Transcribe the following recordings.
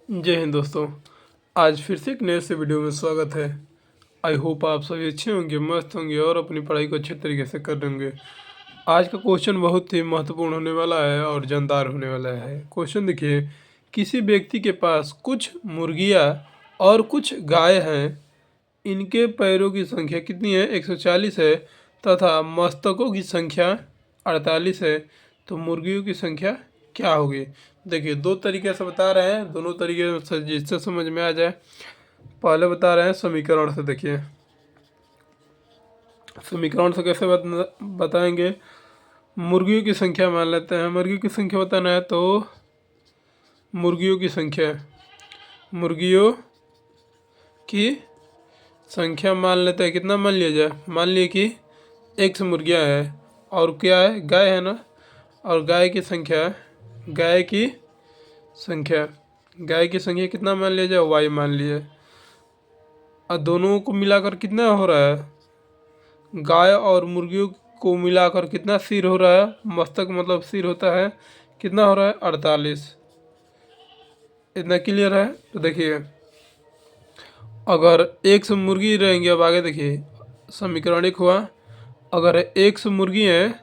जय हिंद दोस्तों। आज फिर से एक नए से वीडियो में स्वागत है। आई होप आप सभी अच्छे होंगे, मस्त होंगे और अपनी पढ़ाई को अच्छे तरीके से कर लेंगे। आज का क्वेश्चन बहुत ही महत्वपूर्ण होने वाला है और जानदार होने वाला है। क्वेश्चन देखिए, किसी व्यक्ति के पास कुछ मुर्गियाँ और कुछ गाय हैं। इनके पैरों की संख्या कितनी है? 140 है तथा मस्तकों की संख्या 48 है। तो मुर्गियों की संख्या क्या होगी? देखिए, दो तरीके से बता रहे हैं, दोनों तरीके से जिससे समझ में आ जाए। पहले बता रहे हैं समीकरण से। देखिए, समीकरण से कैसे बताएंगे? मुर्गियों की संख्या मान लेते हैं। मुर्गियों की संख्या बताना है तो मुर्गियों की संख्या मान लेते हैं। कितना मान लिया जाए? मान लिए कि एक्स मुर्गियाँ है और क्या है? गाय है ना। और गाय की संख्या कितना मान लिया जाए? वाई मान लिए। और दोनों को मिलाकर कितना हो रहा है? गाय और मुर्गियों को मिलाकर कितना सिर हो रहा है? मस्तक मतलब सिर होता है। कितना हो रहा है? 48। इतना क्लियर है? तो देखिए, अगर एक सौ मुर्गी रहेंगी, अब आगे देखिए समीकरण एक हुआ। अगर एक सौ मुर्गी हैं,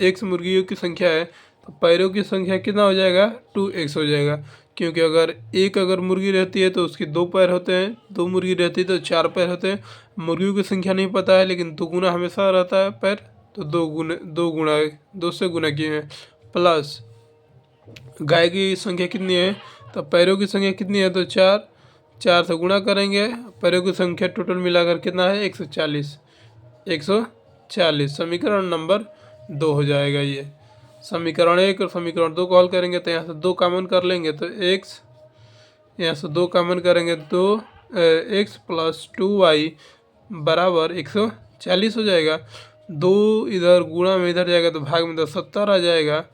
एक सौ मुर्गियों की संख्या है तो पैरों की संख्या कितना हो जाएगा? 2x हो जाएगा। क्योंकि अगर मुर्गी रहती है तो उसके दो पैर होते हैं, दो मुर्गी रहती है तो चार पैर होते हैं। मुर्गियों की संख्या नहीं पता है लेकिन दुगुना हमेशा रहता है पैर, तो दो से गुना किए हैं। प्लस गाय की संख्या कितनी है? तो पैरों की संख्या कितनी है? तो चार। चार से गुणा करेंगे, पैरों की संख्या टोटल मिलाकर कितना है? 140। 140 समीकरण नंबर 2 हो जाएगा। ये समीकरण 1 और समीकरण 2 को हल करेंगे तो यहाँ से 2 कॉमन कर लेंगे तो x, यहाँ से 2 कॉमन करेंगे तो x प्लस 2y बराबर 140 हो जाएगा। 2 इधर गुणा में इधर जाएगा तो भाग में तो 70 आ जाएगा।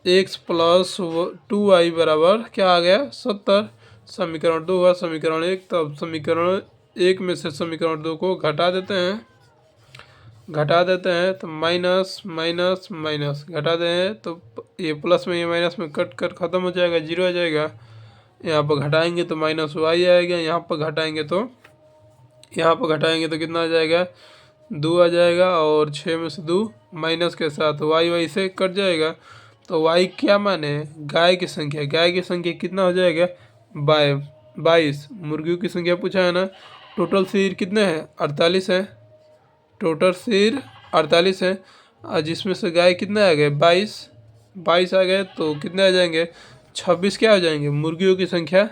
x प्लस 2y बराबर क्या आ गया? 70। समीकरण 2 हुआ समीकरण 1। तब समीकरण 1 में से समीकरण 2 को घटा देते हैं तो माइनस माइनस माइनस घटा दें तो ये प्लस में ये माइनस में कट कर ख़त्म हो जाएगा, जीरो आ जाएगा। यहाँ पर घटाएंगे तो माइनस वाई आएगा। यहाँ पर घटाएंगे तो कितना आ जाएगा? 2 आ जाएगा। और 6 में से 2 माइनस के साथ वाई से कट जाएगा। तो वाई क्या माने? गाय की संख्या कितना हो जाएगा? 22। मुर्गियों की संख्या पूछा है ना। टोटल सिर कितने हैं? 48 है। टोटल सिर 48 है और जिसमें से गाय कितना आ गए? 22 आ गए तो कितने आ जाएंगे? 26 क्या हो जाएंगे? मुर्गियों की संख्या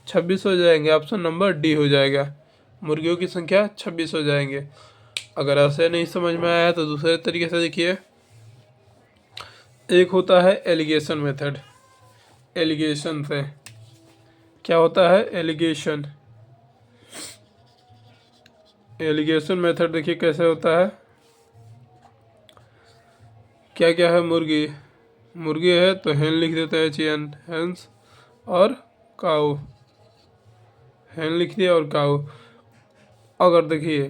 26 हो जाएंगे। ऑप्शन नंबर डी हो जाएगा। मुर्गियों की संख्या 26 हो जाएंगे। अगर ऐसे नहीं समझ में आया तो दूसरे तरीके से देखिए। एक होता है एलिगेशन मेथड। एलिगेशन से क्या होता है? एलिगेशन मेथड देखिए कैसे होता है। क्या क्या है? मुर्गी है तो हेन लिख देते हैं, चियन हेंस, और काऊ, हेन लिख दिया और काऊ। अगर देखिए,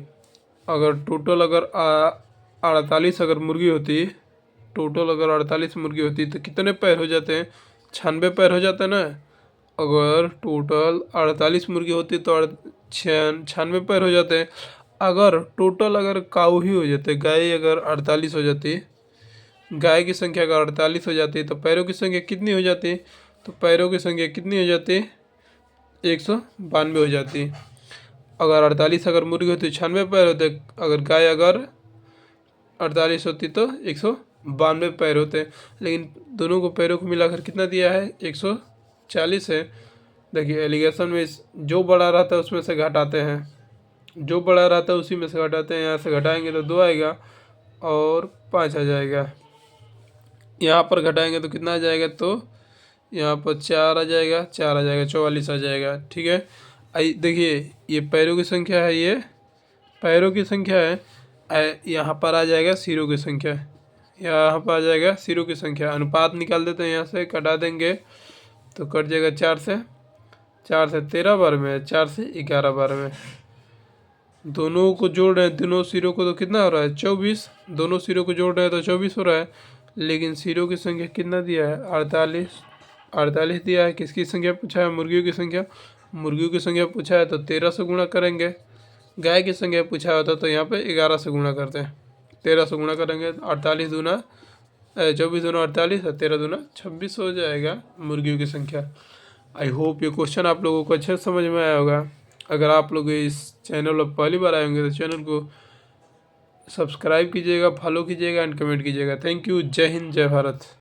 अगर टोटल 48 अगर मुर्गी होती, टोटल अगर 48 मुर्गी होती तो कितने पैर हो जाते हैं? 96 पैर हो जाते हैं ना। अगर टोटल 48 मुर्गी होती तो 96 पैर हो जाते हैं। अगर काऊ ही हो जाते, गाय अगर 48 हो जाती, गाय की संख्या अगर 48 हो जाती तो पैरों की संख्या कितनी हो जाती? तो पैरों की संख्या कितनी हो जाती? 192 हो जाती। अगर 48 अगर मुर्गी होती 96 पैर होते। अगर गाय अगर 48 होती तो 192 पैर होते। लेकिन दोनों को पैरों को मिलाकर कितना दिया है? 140 है। देखिए, एलिगेशन में जो बड़ा रहता है उसमें से घटाते हैं, जो बड़ा रहता है उसी में से घटाते हैं। यहाँ से घटाएंगे तो 2 आएगा और 5 आ जाएगा। यहाँ पर घटाएंगे तो कितना आ जाएगा? तो यहाँ पर 4 आ जाएगा, 44 आ जाएगा। ठीक है। देखिए, ये पैरों की संख्या है, ये पैरों की संख्या है। यहाँ पर आ जाएगा सिरों की संख्या, यहाँ पर आ जाएगा सिरों की संख्या। अनुपात निकाल देते हैं, यहाँ से कटा देंगे तो कट जाएगा 4 से 13 बार में, 4 से 11 बार में। दोनों को जोड़ रहे हैं, दोनों सिरों को, तो कितना हो रहा है? 24। दोनों सिरों को जोड़ रहे हैं तो 24 हो रहा है। लेकिन सिरों की संख्या कितना दिया है? 48। 48 दिया है। किसकी संख्या पूछा है? मुर्गियों की संख्या। मुर्गियों की संख्या पूछा है तो 13 से गुणा करेंगे। गाय की संख्या पूछा होता तो यहाँ पे 11 से गुणा करते हैं। 13 से गुणा करेंगे 48 दूना 24 दूना 48 और 13 दूना 26 हो जाएगा मुर्गियों की संख्या। आई होप ये क्वेश्चन आप लोगों को अच्छे से समझ में आया होगा। अगर आप लोग इस चैनल पर पहली बार आए होंगे तो चैनल को सब्सक्राइब कीजिएगा, फॉलो कीजिएगा एंड कमेंट कीजिएगा। Thank you. जय हिंद, जय भारत।